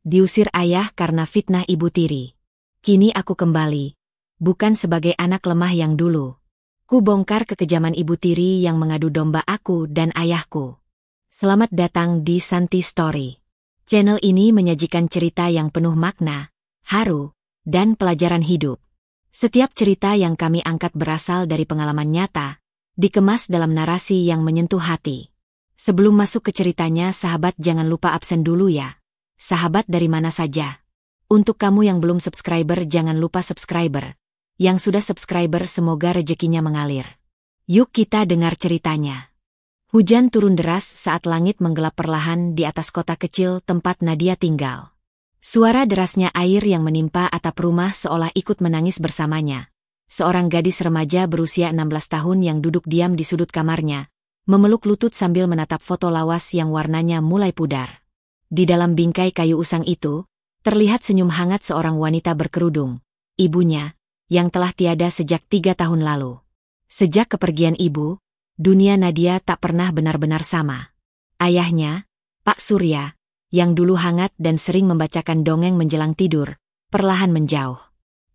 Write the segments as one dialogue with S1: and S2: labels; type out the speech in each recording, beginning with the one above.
S1: Diusir ayah karena fitnah ibu tiri. Kini aku kembali, bukan sebagai anak lemah yang dulu. Ku bongkar kekejaman ibu tiri yang mengadu domba aku dan ayahku. Selamat datang di Santi Story. Channel ini menyajikan cerita yang penuh makna, haru, dan pelajaran hidup. Setiap cerita yang kami angkat berasal dari pengalaman nyata, dikemas dalam narasi yang menyentuh hati. Sebelum masuk ke ceritanya, sahabat jangan lupa absen dulu ya. Sahabat dari mana saja. Untuk kamu yang belum subscriber jangan lupa subscriber. Yang sudah subscriber semoga rezekinya mengalir. Yuk kita dengar ceritanya. Hujan turun deras saat langit menggelap perlahan di atas kota kecil tempat Nadia tinggal. Suara derasnya air yang menimpa atap rumah seolah ikut menangis bersamanya. Seorang gadis remaja berusia 16 tahun yang duduk diam di sudut kamarnya, memeluk lutut sambil menatap foto lawas yang warnanya mulai pudar. Di dalam bingkai kayu usang itu, terlihat senyum hangat seorang wanita berkerudung, ibunya, yang telah tiada sejak 3 tahun lalu. Sejak kepergian ibu, dunia Nadia tak pernah benar-benar sama. Ayahnya, Pak Surya, yang dulu hangat dan sering membacakan dongeng menjelang tidur, perlahan menjauh.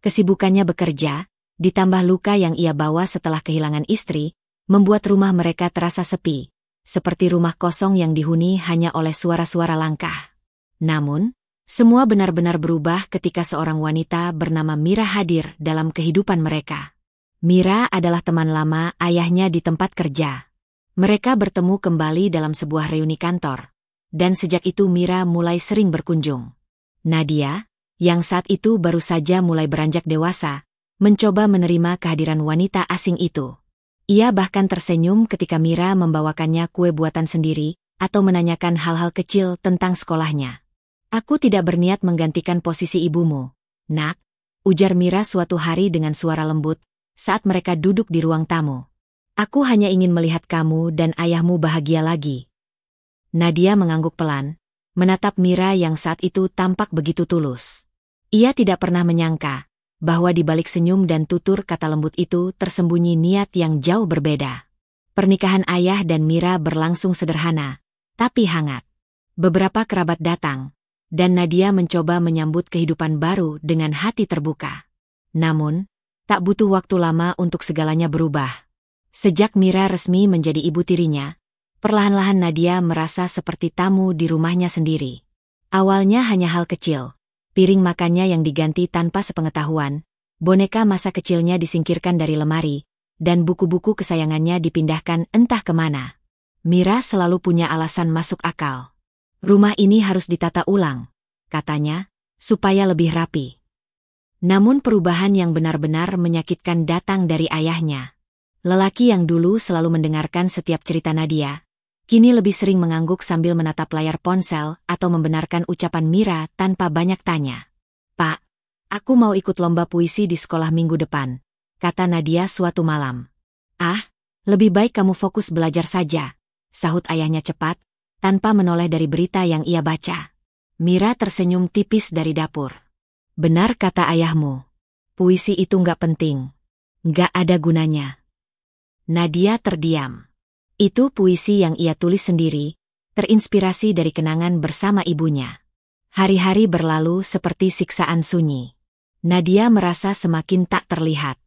S1: Kesibukannya bekerja, ditambah luka yang ia bawa setelah kehilangan istri, membuat rumah mereka terasa sepi, seperti rumah kosong yang dihuni hanya oleh suara-suara langkah. Namun, semua benar-benar berubah ketika seorang wanita bernama Mira hadir dalam kehidupan mereka. Mira adalah teman lama ayahnya di tempat kerja. Mereka bertemu kembali dalam sebuah reuni kantor, dan sejak itu Mira mulai sering berkunjung. Nadia, yang saat itu baru saja mulai beranjak dewasa, mencoba menerima kehadiran wanita asing itu. Ia bahkan tersenyum ketika Mira membawakannya kue buatan sendiri, atau menanyakan hal-hal kecil tentang sekolahnya. "Aku tidak berniat menggantikan posisi ibumu, Nak," ujar Mira suatu hari dengan suara lembut, saat mereka duduk di ruang tamu. "Aku hanya ingin melihat kamu dan ayahmu bahagia lagi." Nadia mengangguk pelan, menatap Mira yang saat itu tampak begitu tulus. Ia tidak pernah menyangka bahwa di balik senyum dan tutur kata lembut itu tersembunyi niat yang jauh berbeda. Pernikahan ayah dan Mira berlangsung sederhana, tapi hangat. Beberapa kerabat datang, dan Nadia mencoba menyambut kehidupan baru dengan hati terbuka. Namun, tak butuh waktu lama untuk segalanya berubah. Sejak Mira resmi menjadi ibu tirinya, perlahan-lahan Nadia merasa seperti tamu di rumahnya sendiri. Awalnya hanya hal kecil. Piring makannya yang diganti tanpa sepengetahuan, boneka masa kecilnya disingkirkan dari lemari, dan buku-buku kesayangannya dipindahkan entah kemana. Mira selalu punya alasan masuk akal. "Rumah ini harus ditata ulang," katanya, "supaya lebih rapi." Namun perubahan yang benar-benar menyakitkan datang dari ayahnya. Lelaki yang dulu selalu mendengarkan setiap cerita Nadia, kini lebih sering mengangguk sambil menatap layar ponsel atau membenarkan ucapan Mira tanpa banyak tanya. "Pak, aku mau ikut lomba puisi di sekolah minggu depan," kata Nadia suatu malam. "Ah, lebih baik kamu fokus belajar saja," sahut ayahnya cepat, tanpa menoleh dari berita yang ia baca. Mira tersenyum tipis dari dapur. "Benar kata ayahmu. Puisi itu nggak penting. Nggak ada gunanya." Nadia terdiam. Itu puisi yang ia tulis sendiri, terinspirasi dari kenangan bersama ibunya. Hari-hari berlalu seperti siksaan sunyi. Nadia merasa semakin tak terlihat.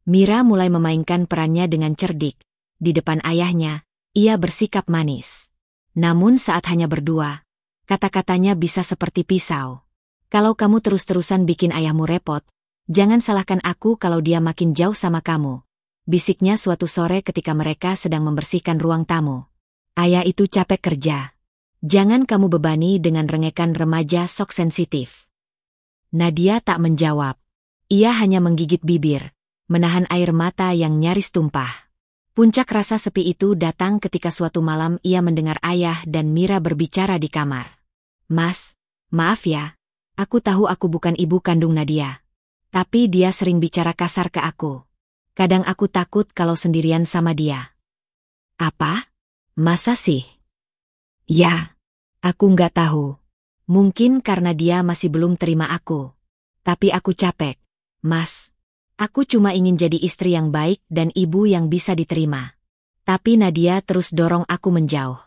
S1: Mira mulai memainkan perannya dengan cerdik. Di depan ayahnya, ia bersikap manis. Namun saat hanya berdua, kata-katanya bisa seperti pisau. "Kalau kamu terus-terusan bikin ayahmu repot, jangan salahkan aku kalau dia makin jauh sama kamu," bisiknya suatu sore ketika mereka sedang membersihkan ruang tamu. "Ayah itu capek kerja. Jangan kamu bebani dengan rengekan remaja sok sensitif." Nadia tak menjawab. Ia hanya menggigit bibir, menahan air mata yang nyaris tumpah. Puncak rasa sepi itu datang ketika suatu malam ia mendengar ayah dan Mira berbicara di kamar. "Mas, maaf ya, aku tahu aku bukan ibu kandung Nadia. Tapi dia sering bicara kasar ke aku. Kadang aku takut kalau sendirian sama dia." "Apa? Masa sih?" "Ya, aku nggak tahu. Mungkin karena dia masih belum terima aku. Tapi aku capek, Mas. Aku cuma ingin jadi istri yang baik dan ibu yang bisa diterima." Tapi Nadia terus dorong aku menjauh.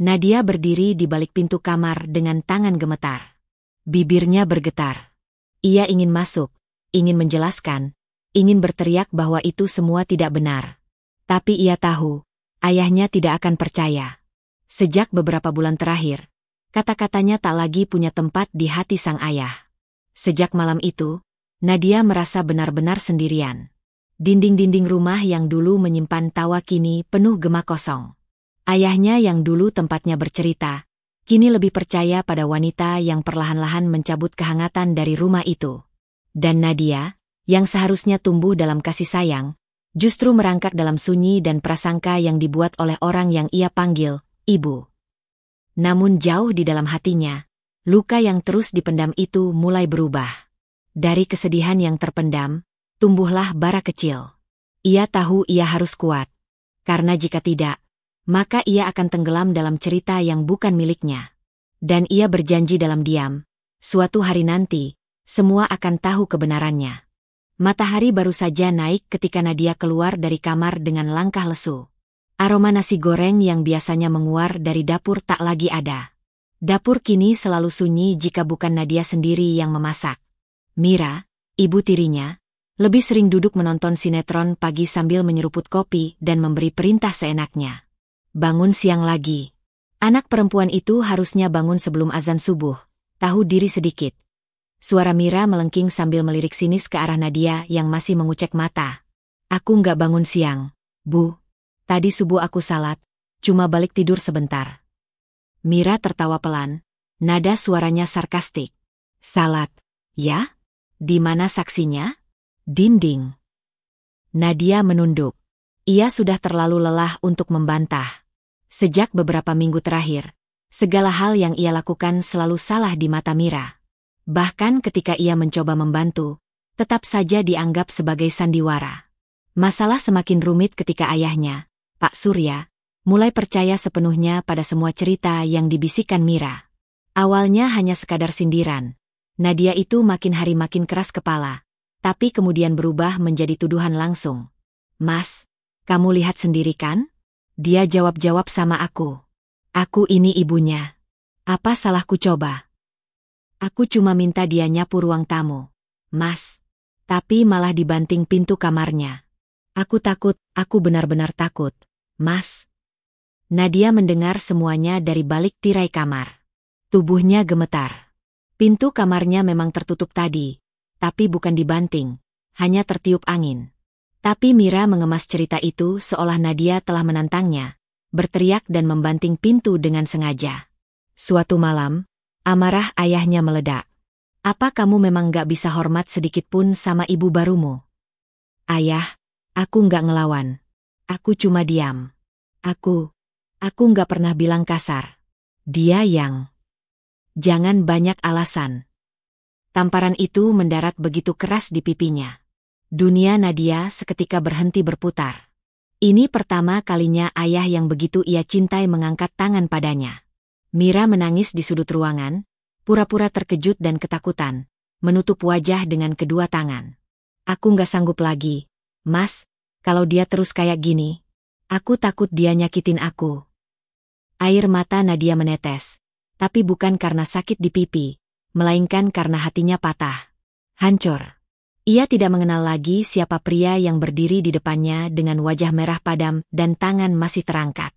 S1: Nadia berdiri di balik pintu kamar dengan tangan gemetar. Bibirnya bergetar. Ia ingin masuk, ingin menjelaskan, ingin berteriak bahwa itu semua tidak benar. Tapi ia tahu, ayahnya tidak akan percaya. Sejak beberapa bulan terakhir, kata-katanya tak lagi punya tempat di hati sang ayah. Sejak malam itu, Nadia merasa benar-benar sendirian. Dinding-dinding rumah yang dulu menyimpan tawa kini penuh gema kosong. Ayahnya yang dulu tempatnya bercerita, kini lebih percaya pada wanita yang perlahan-lahan mencabut kehangatan dari rumah itu. Dan Nadia, yang seharusnya tumbuh dalam kasih sayang, justru merangkak dalam sunyi dan prasangka yang dibuat oleh orang yang ia panggil ibu. Namun jauh di dalam hatinya, luka yang terus dipendam itu mulai berubah. Dari kesedihan yang terpendam, tumbuhlah bara kecil. Ia tahu ia harus kuat. Karena jika tidak, maka ia akan tenggelam dalam cerita yang bukan miliknya. Dan ia berjanji dalam diam, suatu hari nanti, semua akan tahu kebenarannya. Matahari baru saja naik ketika Nadia keluar dari kamar dengan langkah lesu. Aroma nasi goreng yang biasanya menguar dari dapur tak lagi ada. Dapur kini selalu sunyi jika bukan Nadia sendiri yang memasak. Mira, ibu tirinya, lebih sering duduk menonton sinetron pagi sambil menyeruput kopi dan memberi perintah seenaknya. Bangun siang lagi. Anak perempuan itu harusnya bangun sebelum azan subuh, tahu diri sedikit. Suara Mira melengking sambil melirik sinis ke arah Nadia yang masih mengucek mata. Aku nggak bangun siang, Bu. Tadi subuh aku salat, cuma balik tidur sebentar. Mira tertawa pelan, nada suaranya sarkastik. Salat, ya? Di mana saksinya? Dinding. Nadia menunduk. Ia sudah terlalu lelah untuk membantah. Sejak beberapa minggu terakhir, segala hal yang ia lakukan selalu salah di mata Mira. Bahkan ketika ia mencoba membantu, tetap saja dianggap sebagai sandiwara. Masalah semakin rumit ketika ayahnya, Pak Surya, mulai percaya sepenuhnya pada semua cerita yang dibisikkan Mira. Awalnya hanya sekadar sindiran. Nadia itu makin hari makin keras kepala, tapi kemudian berubah menjadi tuduhan langsung. Mas, kamu lihat sendiri kan? Dia jawab-jawab sama aku. Aku ini ibunya. Apa salahku coba? Aku cuma minta dia nyapu ruang tamu. Mas. Tapi malah dibanting pintu kamarnya. Aku takut, aku benar-benar takut. Mas. Nadia mendengar semuanya dari balik tirai kamar. Tubuhnya gemetar. Pintu kamarnya memang tertutup tadi, tapi bukan dibanting, hanya tertiup angin. Tapi Mira mengemas cerita itu seolah Nadia telah menantangnya, berteriak dan membanting pintu dengan sengaja. Suatu malam, amarah ayahnya meledak. Apa kamu memang gak bisa hormat sedikit pun sama ibu barumu? Ayah, aku gak ngelawan. Aku cuma diam. Aku gak pernah bilang kasar. Dia yang... Jangan banyak alasan. Tamparan itu mendarat begitu keras di pipinya. Dunia Nadia seketika berhenti berputar. Ini pertama kalinya ayah yang begitu ia cintai mengangkat tangan padanya. Mira menangis di sudut ruangan, pura-pura terkejut dan ketakutan, menutup wajah dengan kedua tangan. Aku nggak sanggup lagi, Mas, kalau dia terus kayak gini. Aku takut dia nyakitin aku. Air mata Nadia menetes. Tapi bukan karena sakit di pipi, melainkan karena hatinya patah. Hancur. Ia tidak mengenal lagi siapa pria yang berdiri di depannya dengan wajah merah padam dan tangan masih terangkat.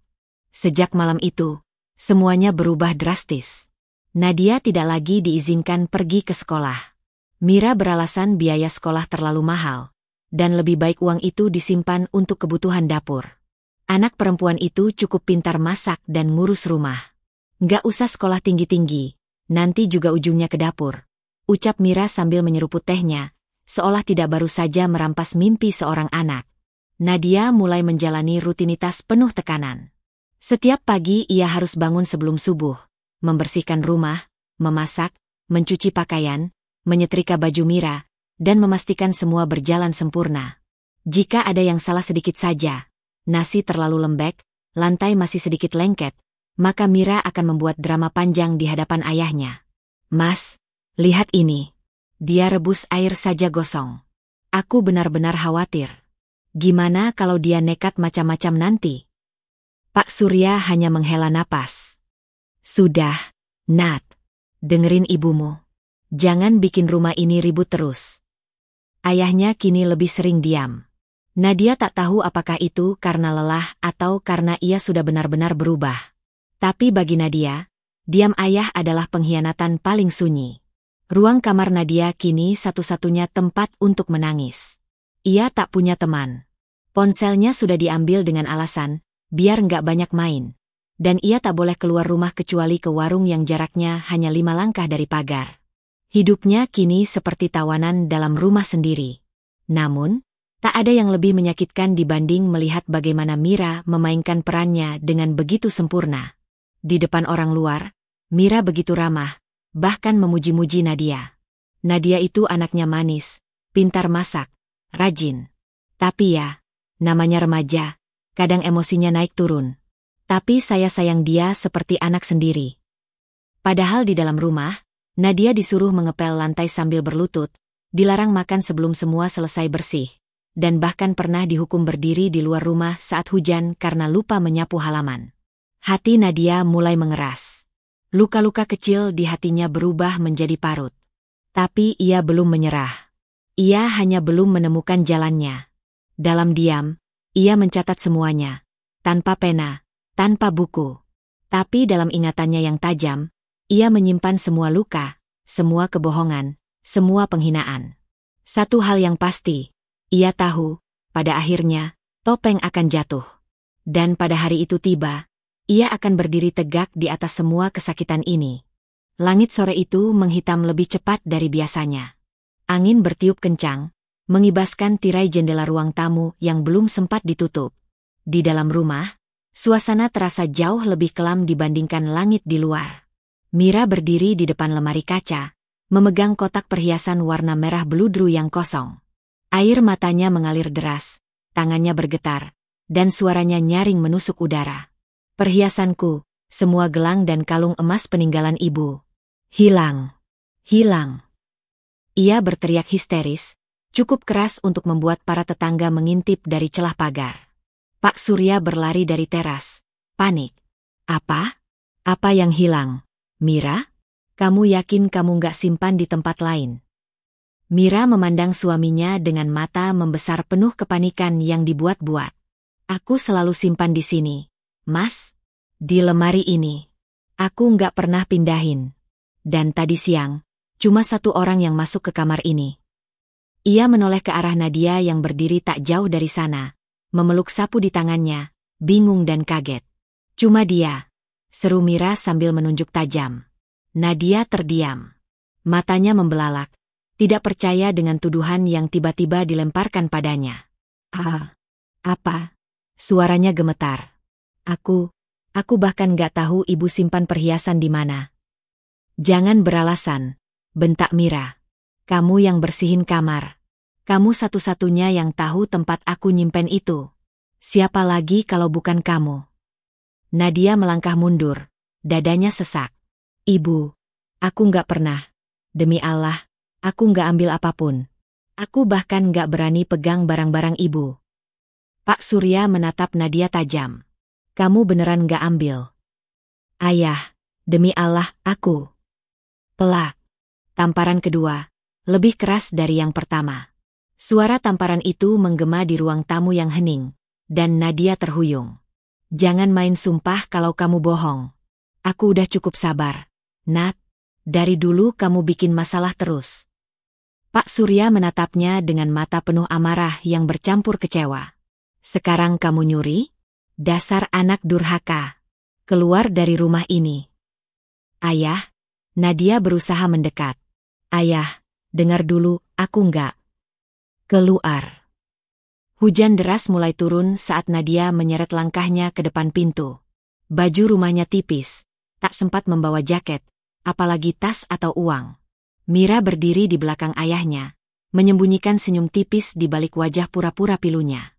S1: Sejak malam itu, semuanya berubah drastis. Nadia tidak lagi diizinkan pergi ke sekolah. Mira beralasan biaya sekolah terlalu mahal, dan lebih baik uang itu disimpan untuk kebutuhan dapur. Anak perempuan itu cukup pintar masak dan ngurus rumah. Nggak usah sekolah tinggi-tinggi, nanti juga ujungnya ke dapur. Ucap Mira sambil menyeruput tehnya, seolah tidak baru saja merampas mimpi seorang anak. Nadia mulai menjalani rutinitas penuh tekanan. Setiap pagi ia harus bangun sebelum subuh, membersihkan rumah, memasak, mencuci pakaian, menyetrika baju Mira, dan memastikan semua berjalan sempurna. Jika ada yang salah sedikit saja, nasi terlalu lembek, lantai masih sedikit lengket, maka Mira akan membuat drama panjang di hadapan ayahnya. Mas, lihat ini. Dia rebus air saja gosong. Aku benar-benar khawatir. Gimana kalau dia nekat macam-macam nanti? Pak Surya hanya menghela napas. Sudah, Nat. Dengerin ibumu. Jangan bikin rumah ini ribut terus. Ayahnya kini lebih sering diam. Nadia tak tahu apakah itu karena lelah atau karena ia sudah benar-benar berubah. Tapi bagi Nadia, diam ayah adalah pengkhianatan paling sunyi. Ruang kamar Nadia kini satu-satunya tempat untuk menangis. Ia tak punya teman. Ponselnya sudah diambil dengan alasan, biar nggak banyak main. Dan ia tak boleh keluar rumah kecuali ke warung yang jaraknya hanya 5 langkah dari pagar. Hidupnya kini seperti tawanan dalam rumah sendiri. Namun, tak ada yang lebih menyakitkan dibanding melihat bagaimana Mira memainkan perannya dengan begitu sempurna. Di depan orang luar, Mira begitu ramah, bahkan memuji-muji Nadia. Nadia itu anaknya manis, pintar masak, rajin. Tapi ya, namanya remaja, kadang emosinya naik turun. Tapi saya sayang dia seperti anak sendiri. Padahal di dalam rumah, Nadia disuruh mengepel lantai sambil berlutut, dilarang makan sebelum semua selesai bersih, dan bahkan pernah dihukum berdiri di luar rumah saat hujan karena lupa menyapu halaman. Hati Nadia mulai mengeras. Luka-luka kecil di hatinya berubah menjadi parut. Tapi ia belum menyerah. Ia hanya belum menemukan jalannya. Dalam diam, ia mencatat semuanya. Tanpa pena, tanpa buku. Tapi dalam ingatannya yang tajam, ia menyimpan semua luka, semua kebohongan, semua penghinaan. Satu hal yang pasti, ia tahu, pada akhirnya, topeng akan jatuh. Dan pada hari itu tiba, ia akan berdiri tegak di atas semua kesakitan ini. Langit sore itu menghitam lebih cepat dari biasanya. Angin bertiup kencang, mengibaskan tirai jendela ruang tamu yang belum sempat ditutup. Di dalam rumah, suasana terasa jauh lebih kelam dibandingkan langit di luar. Mira berdiri di depan lemari kaca, memegang kotak perhiasan warna merah beludru yang kosong. Air matanya mengalir deras, tangannya bergetar, dan suaranya nyaring menusuk udara. Perhiasanku, semua gelang dan kalung emas peninggalan ibu. Hilang. Hilang. Ia berteriak histeris, cukup keras untuk membuat para tetangga mengintip dari celah pagar. Pak Surya berlari dari teras, panik. Apa? Apa yang hilang? Mira? Kamu yakin kamu nggak simpan di tempat lain? Mira memandang suaminya dengan mata membesar penuh kepanikan yang dibuat-buat. Aku selalu simpan di sini, Mas. Di lemari ini. Aku nggak pernah pindahin. Dan tadi siang, cuma satu orang yang masuk ke kamar ini. Ia menoleh ke arah Nadia yang berdiri tak jauh dari sana, memeluk sapu di tangannya, bingung dan kaget. Cuma dia. Seru Mira sambil menunjuk tajam. Nadia terdiam. Matanya membelalak, tidak percaya dengan tuduhan yang tiba-tiba dilemparkan padanya. Apa? Suaranya gemetar. Aku bahkan gak tahu ibu simpan perhiasan di mana. Jangan beralasan, bentak Mira. Kamu yang bersihin kamar. Kamu satu-satunya yang tahu tempat aku nyimpen itu. Siapa lagi kalau bukan kamu? Nadia melangkah mundur, dadanya sesak. Ibu, aku nggak pernah. Demi Allah, aku nggak ambil apapun. Aku bahkan nggak berani pegang barang-barang ibu. Pak Surya menatap Nadia tajam. Kamu beneran nggak ambil? Ayah, demi Allah, aku. Pelak. Tamparan kedua, lebih keras dari yang pertama. Suara tamparan itu menggema di ruang tamu yang hening, dan Nadia terhuyung. Jangan main sumpah kalau kamu bohong. Aku udah cukup sabar. Nat, dari dulu kamu bikin masalah terus. Pak Surya menatapnya dengan mata penuh amarah yang bercampur kecewa. Sekarang kamu nyuri? Dasar anak durhaka. Keluar dari rumah ini. Ayah, Nadia berusaha mendekat. Ayah, dengar dulu, aku nggak. Keluar. Hujan deras mulai turun saat Nadia menyeret langkahnya ke depan pintu. Baju rumahnya tipis, tak sempat membawa jaket, apalagi tas atau uang. Mira berdiri di belakang ayahnya, menyembunyikan senyum tipis di balik wajah pura-pura pilunya.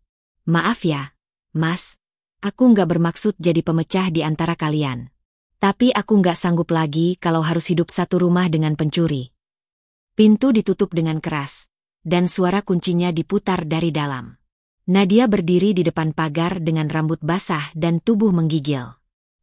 S1: Maaf ya, Mas, aku nggak bermaksud jadi pemecah di antara kalian. Tapi aku nggak sanggup lagi kalau harus hidup satu rumah dengan pencuri. Pintu ditutup dengan keras, dan suara kuncinya diputar dari dalam. Nadia berdiri di depan pagar dengan rambut basah dan tubuh menggigil.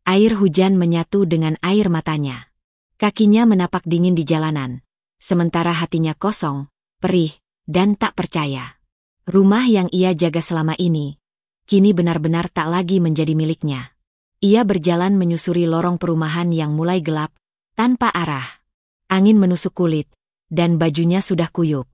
S1: Air hujan menyatu dengan air matanya. Kakinya menapak dingin di jalanan, sementara hatinya kosong, perih, dan tak percaya. Rumah yang ia jaga selama ini, kini benar-benar tak lagi menjadi miliknya. Ia berjalan menyusuri lorong perumahan yang mulai gelap, tanpa arah. Angin menusuk kulit, dan bajunya sudah kuyup.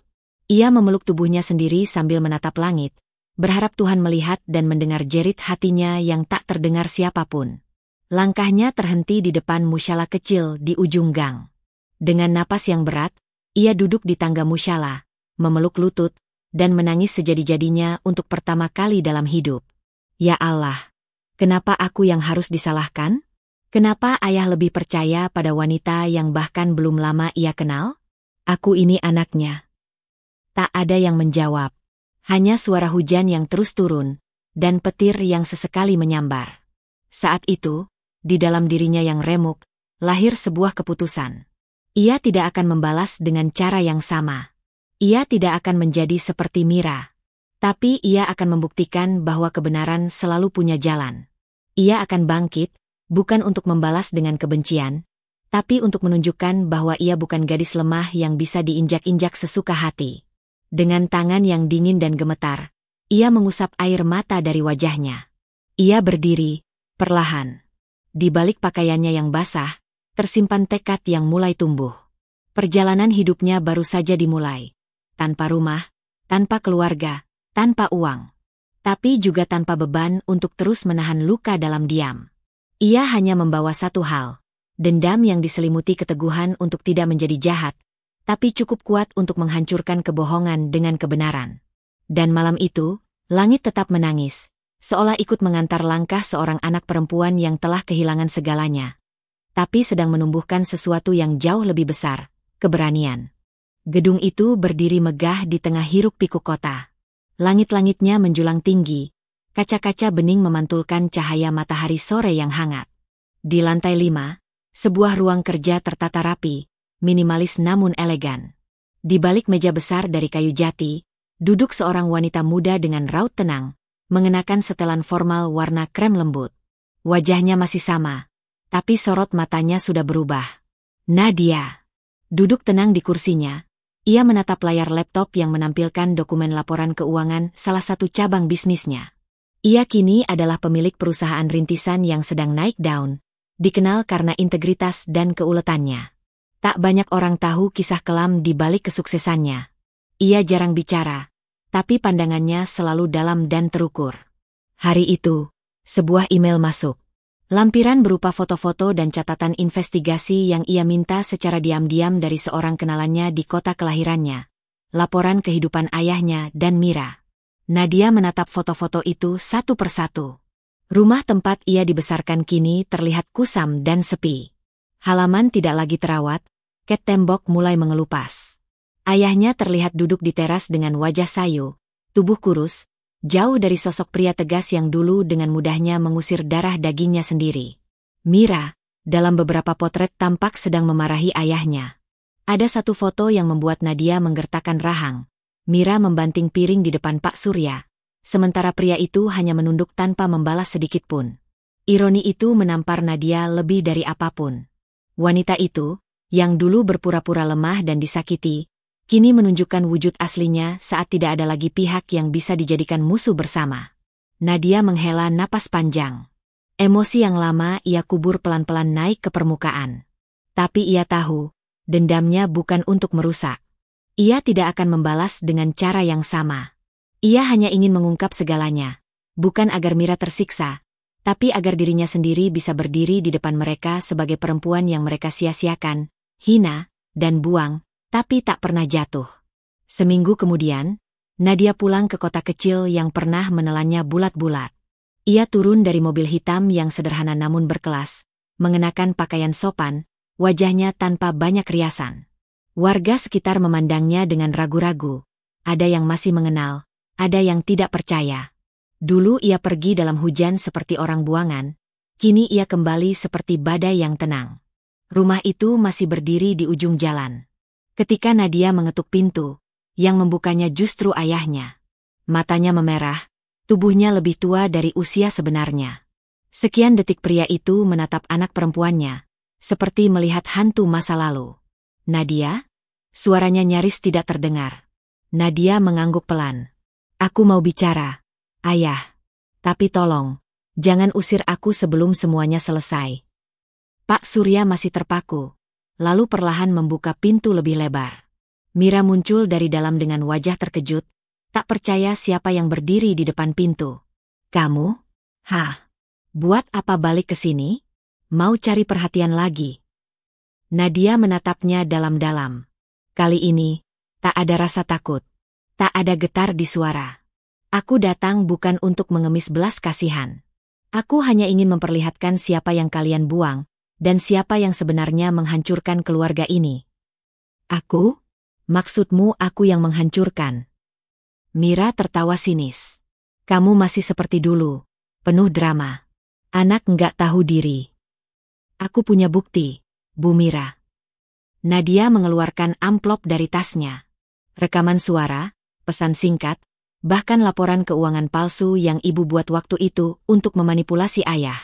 S1: Ia memeluk tubuhnya sendiri sambil menatap langit, berharap Tuhan melihat dan mendengar jerit hatinya yang tak terdengar siapapun. Langkahnya terhenti di depan musyalah kecil di ujung gang. Dengan napas yang berat, ia duduk di tangga musyalah, memeluk lutut, dan menangis sejadi-jadinya untuk pertama kali dalam hidup. Ya Allah, kenapa aku yang harus disalahkan? Kenapa ayah lebih percaya pada wanita yang bahkan belum lama ia kenal? Aku ini anaknya. Tak ada yang menjawab. Hanya suara hujan yang terus turun, dan petir yang sesekali menyambar. Saat itu, di dalam dirinya yang remuk, lahir sebuah keputusan. Ia tidak akan membalas dengan cara yang sama. Ia tidak akan menjadi seperti Mira. Tapi ia akan membuktikan bahwa kebenaran selalu punya jalan. Ia akan bangkit, bukan untuk membalas dengan kebencian, tapi untuk menunjukkan bahwa ia bukan gadis lemah yang bisa diinjak-injak sesuka hati. Dengan tangan yang dingin dan gemetar, ia mengusap air mata dari wajahnya. Ia berdiri, perlahan. Di balik pakaiannya yang basah, tersimpan tekad yang mulai tumbuh. Perjalanan hidupnya baru saja dimulai. Tanpa rumah, tanpa keluarga, tanpa uang. Tapi juga tanpa beban untuk terus menahan luka dalam diam. Ia hanya membawa satu hal, dendam yang diselimuti keteguhan untuk tidak menjadi jahat, tapi cukup kuat untuk menghancurkan kebohongan dengan kebenaran. Dan malam itu, langit tetap menangis, seolah ikut mengantar langkah seorang anak perempuan yang telah kehilangan segalanya, tapi sedang menumbuhkan sesuatu yang jauh lebih besar, keberanian. Gedung itu berdiri megah di tengah hiruk-pikuk kota. Langit-langitnya menjulang tinggi, kaca-kaca bening memantulkan cahaya matahari sore yang hangat. Di lantai 5, sebuah ruang kerja tertata rapi, minimalis namun elegan. Di balik meja besar dari kayu jati, duduk seorang wanita muda dengan raut tenang, mengenakan setelan formal warna krem lembut. Wajahnya masih sama, tapi sorot matanya sudah berubah. Nadia. Duduk tenang di kursinya, ia menatap layar laptop yang menampilkan dokumen laporan keuangan salah satu cabang bisnisnya. Ia kini adalah pemilik perusahaan rintisan yang sedang naik daun, dikenal karena integritas dan keuletannya. Tak banyak orang tahu kisah kelam di balik kesuksesannya. Ia jarang bicara, tapi pandangannya selalu dalam dan terukur. Hari itu, sebuah email masuk. Lampiran berupa foto-foto dan catatan investigasi yang ia minta secara diam-diam dari seorang kenalannya di kota kelahirannya. Laporan kehidupan ayahnya dan Mira. Nadia menatap foto-foto itu satu persatu. Rumah tempat ia dibesarkan kini terlihat kusam dan sepi. Halaman tidak lagi terawat, ket tembok mulai mengelupas. Ayahnya terlihat duduk di teras dengan wajah sayu, tubuh kurus, jauh dari sosok pria tegas yang dulu dengan mudahnya mengusir darah dagingnya sendiri. Mira, dalam beberapa potret tampak sedang memarahi ayahnya. Ada satu foto yang membuat Nadia menggertakkan rahang. Mira membanting piring di depan Pak Surya, sementara pria itu hanya menunduk tanpa membalas sedikit pun. Ironi itu menampar Nadia lebih dari apapun. Wanita itu, yang dulu berpura-pura lemah dan disakiti, kini menunjukkan wujud aslinya saat tidak ada lagi pihak yang bisa dijadikan musuh bersama. Nadia menghela napas panjang. Emosi yang lama ia kubur pelan-pelan naik ke permukaan. Tapi ia tahu, dendamnya bukan untuk merusak. Ia tidak akan membalas dengan cara yang sama. Ia hanya ingin mengungkap segalanya, bukan agar Mira tersiksa, tapi agar dirinya sendiri bisa berdiri di depan mereka sebagai perempuan yang mereka sia-siakan, hina, dan buang, tapi tak pernah jatuh. Seminggu kemudian, Nadia pulang ke kota kecil yang pernah menelannya bulat-bulat. Ia turun dari mobil hitam yang sederhana namun berkelas, mengenakan pakaian sopan, wajahnya tanpa banyak riasan. Warga sekitar memandangnya dengan ragu-ragu. Ada yang masih mengenal, ada yang tidak percaya. Dulu ia pergi dalam hujan seperti orang buangan, kini ia kembali seperti badai yang tenang. Rumah itu masih berdiri di ujung jalan. Ketika Nadia mengetuk pintu, yang membukanya justru ayahnya. Matanya memerah, tubuhnya lebih tua dari usia sebenarnya. Sekian detik pria itu menatap anak perempuannya, seperti melihat hantu masa lalu. Nadia? Suaranya nyaris tidak terdengar. Nadia mengangguk pelan. Aku mau bicara, Ayah. Tapi tolong, jangan usir aku sebelum semuanya selesai. Pak Surya masih terpaku, lalu perlahan membuka pintu lebih lebar. Mira muncul dari dalam dengan wajah terkejut, tak percaya siapa yang berdiri di depan pintu. Kamu? Hah? Buat apa balik ke sini? Mau cari perhatian lagi? Nadia menatapnya dalam-dalam. Kali ini, tak ada rasa takut. Tak ada getar di suara. Aku datang bukan untuk mengemis belas kasihan. Aku hanya ingin memperlihatkan siapa yang kalian buang, dan siapa yang sebenarnya menghancurkan keluarga ini. Aku? Maksudmu aku yang menghancurkan? Mira tertawa sinis. Kamu masih seperti dulu, penuh drama. Anak nggak tahu diri. Aku punya bukti, Bu Mira. Nadia mengeluarkan amplop dari tasnya. Rekaman suara, pesan singkat, bahkan laporan keuangan palsu yang ibu buat waktu itu untuk memanipulasi ayah.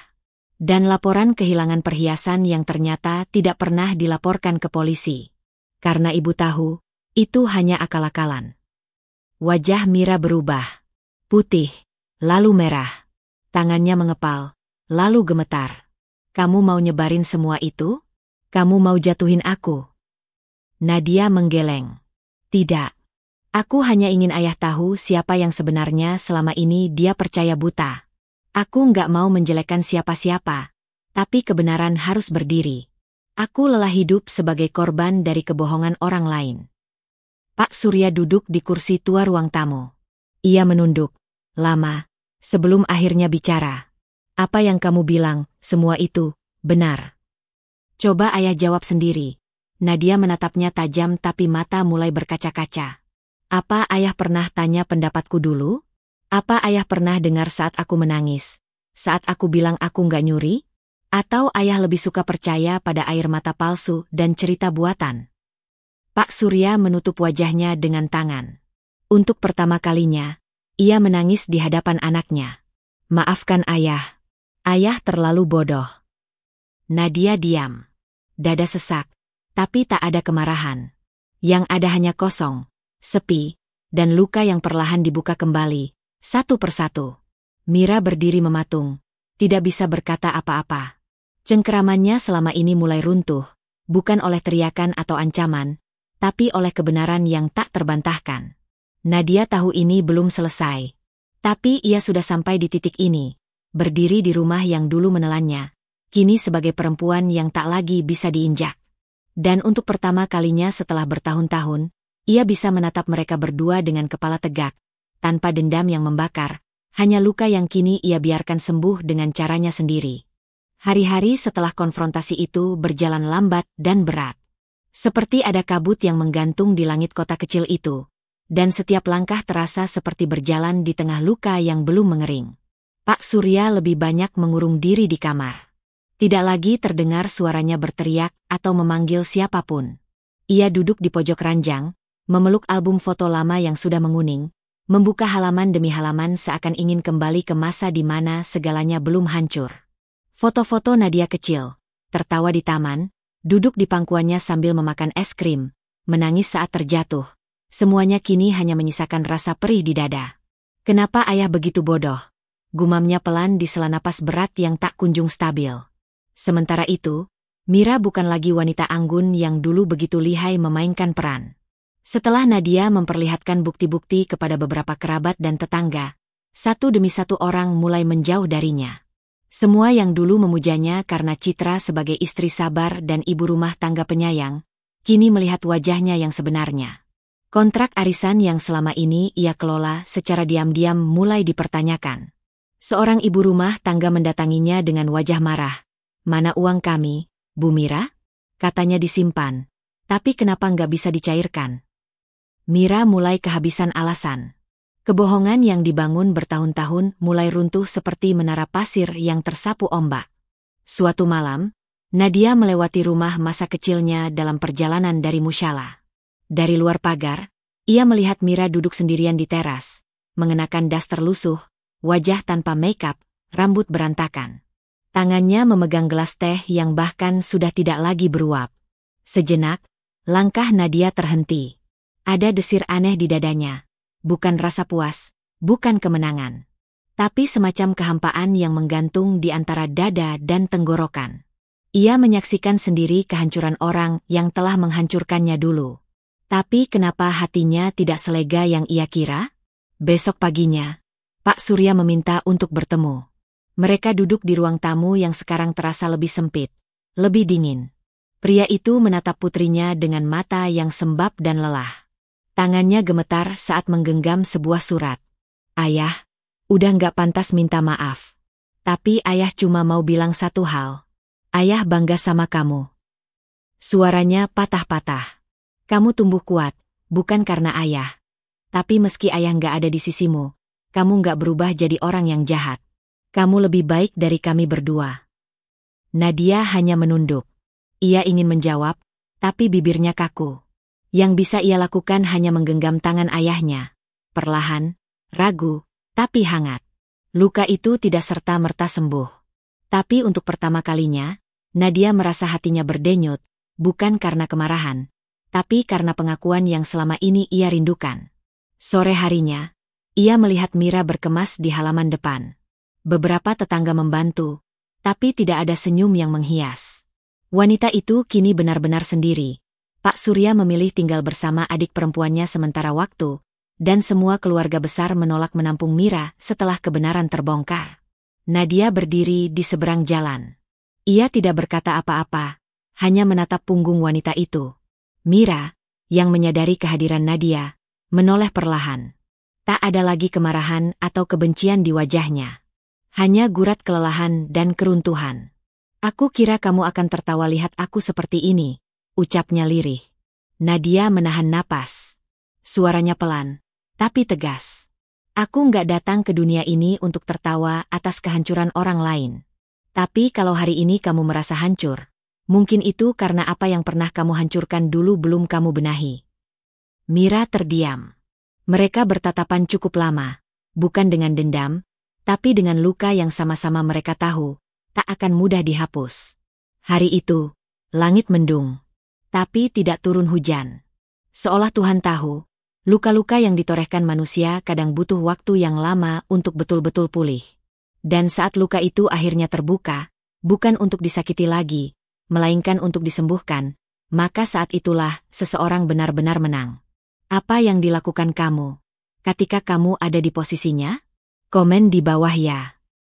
S1: Dan laporan kehilangan perhiasan yang ternyata tidak pernah dilaporkan ke polisi. Karena ibu tahu, itu hanya akal-akalan. Wajah Mira berubah. Putih, lalu merah. Tangannya mengepal, lalu gemetar. Kamu mau nyebarin semua itu? Kamu mau jatuhin aku? Nadia menggeleng. Tidak. Aku hanya ingin ayah tahu siapa yang sebenarnya selama ini dia percaya buta. Aku nggak mau menjelekkan siapa-siapa, tapi kebenaran harus berdiri. Aku lelah hidup sebagai korban dari kebohongan orang lain. Pak Surya duduk di kursi tua ruang tamu. Ia menunduk, lama, sebelum akhirnya bicara. Apa yang kamu bilang, semua itu, benar. Coba ayah jawab sendiri. Nadia menatapnya tajam tapi mata mulai berkaca-kaca. Apa ayah pernah tanya pendapatku dulu? Apa ayah pernah dengar saat aku menangis? Saat aku bilang aku nggak nyuri? Atau ayah lebih suka percaya pada air mata palsu dan cerita buatan? Pak Surya menutup wajahnya dengan tangan. Untuk pertama kalinya, ia menangis di hadapan anaknya. Maafkan ayah. Ayah terlalu bodoh. Nadia diam. Dada sesak, tapi tak ada kemarahan. Yang ada hanya kosong, sepi, dan luka yang perlahan dibuka kembali, satu persatu. Mira berdiri mematung, tidak bisa berkata apa-apa. Cengkeramannya selama ini mulai runtuh, bukan oleh teriakan atau ancaman, tapi oleh kebenaran yang tak terbantahkan. Nadia tahu ini belum selesai. Tapi ia sudah sampai di titik ini, berdiri di rumah yang dulu menelannya, kini sebagai perempuan yang tak lagi bisa diinjak. Dan untuk pertama kalinya setelah bertahun-tahun, ia bisa menatap mereka berdua dengan kepala tegak, tanpa dendam yang membakar, hanya luka yang kini ia biarkan sembuh dengan caranya sendiri. Hari-hari setelah konfrontasi itu berjalan lambat dan berat. Seperti ada kabut yang menggantung di langit kota kecil itu, dan setiap langkah terasa seperti berjalan di tengah luka yang belum mengering. Pak Surya lebih banyak mengurung diri di kamar. Tidak lagi terdengar suaranya berteriak atau memanggil siapapun. Ia duduk di pojok ranjang, memeluk album foto lama yang sudah menguning, membuka halaman demi halaman seakan ingin kembali ke masa di mana segalanya belum hancur. Foto-foto Nadia kecil, tertawa di taman, duduk di pangkuannya sambil memakan es krim, menangis saat terjatuh. Semuanya kini hanya menyisakan rasa perih di dada. Kenapa ayah begitu bodoh? Gumamnya pelan di sela napas berat yang tak kunjung stabil. Sementara itu, Mira bukan lagi wanita anggun yang dulu begitu lihai memainkan peran. Setelah Nadia memperlihatkan bukti-bukti kepada beberapa kerabat dan tetangga, satu demi satu orang mulai menjauh darinya. Semua yang dulu memujanya karena citra sebagai istri sabar dan ibu rumah tangga penyayang, kini melihat wajahnya yang sebenarnya. Kontrak arisan yang selama ini ia kelola secara diam-diam mulai dipertanyakan. Seorang ibu rumah tangga mendatanginya dengan wajah marah. Mana uang kami, Bu Mira? Katanya disimpan. Tapi kenapa nggak bisa dicairkan? Mira mulai kehabisan alasan. Kebohongan yang dibangun bertahun-tahun mulai runtuh seperti menara pasir yang tersapu ombak. Suatu malam, Nadia melewati rumah masa kecilnya dalam perjalanan dari Musyalah. Dari luar pagar, ia melihat Mira duduk sendirian di teras, mengenakan daster lusuh, wajah tanpa make-up, rambut berantakan. Tangannya memegang gelas teh yang bahkan sudah tidak lagi beruap. Sejenak, Langkah Nadia terhenti. Ada desir aneh di dadanya. Bukan rasa puas, bukan kemenangan. Tapi semacam kehampaan yang menggantung di antara dada dan tenggorokan. Ia menyaksikan sendiri kehancuran orang yang telah menghancurkannya dulu. Tapi kenapa hatinya tidak selega yang ia kira? Besok paginya, Pak Surya meminta untuk bertemu. Mereka duduk di ruang tamu yang sekarang terasa lebih sempit, lebih dingin. Pria itu menatap putrinya dengan mata yang sembab dan lelah. Tangannya gemetar saat menggenggam sebuah surat. Ayah, udah nggak pantas minta maaf. Tapi ayah cuma mau bilang satu hal. Ayah bangga sama kamu. Suaranya patah-patah. Kamu tumbuh kuat, bukan karena ayah. Tapi meski ayah nggak ada di sisimu, kamu nggak berubah jadi orang yang jahat. Kamu lebih baik dari kami berdua. Nadia hanya menunduk. Ia ingin menjawab, tapi bibirnya kaku. Yang bisa ia lakukan hanya menggenggam tangan ayahnya. Perlahan, ragu, tapi hangat. Luka itu tidak serta-merta sembuh. Tapi untuk pertama kalinya, Nadia merasa hatinya berdenyut, bukan karena kemarahan, tapi karena pengakuan yang selama ini ia rindukan. Sore harinya, ia melihat Mira berkemas di halaman depan. Beberapa tetangga membantu, tapi tidak ada senyum yang menghias. Wanita itu kini benar-benar sendiri. Pak Surya memilih tinggal bersama adik perempuannya sementara waktu, dan semua keluarga besar menolak menampung Mira setelah kebenaran terbongkar. Nadia berdiri di seberang jalan. Ia tidak berkata apa-apa, hanya menatap punggung wanita itu. Mira, yang menyadari kehadiran Nadia, menoleh perlahan. Tak ada lagi kemarahan atau kebencian di wajahnya. Hanya gurat kelelahan dan keruntuhan. Aku kira kamu akan tertawa lihat aku seperti ini, ucapnya lirih. Nadia menahan napas. Suaranya pelan, tapi tegas. Aku nggak datang ke dunia ini untuk tertawa atas kehancuran orang lain. Tapi kalau hari ini kamu merasa hancur, mungkin itu karena apa yang pernah kamu hancurkan dulu belum kamu benahi. Mira terdiam. Mereka bertatapan cukup lama, bukan dengan dendam, tapi dengan luka yang sama-sama mereka tahu, tak akan mudah dihapus. Hari itu, langit mendung, tapi tidak turun hujan. Seolah Tuhan tahu, luka-luka yang ditorehkan manusia kadang butuh waktu yang lama untuk betul-betul pulih. Dan saat luka itu akhirnya terbuka, bukan untuk disakiti lagi, melainkan untuk disembuhkan, maka saat itulah seseorang benar-benar menang. Apa yang dilakukan kamu ketika kamu ada di posisinya? Komen di bawah ya.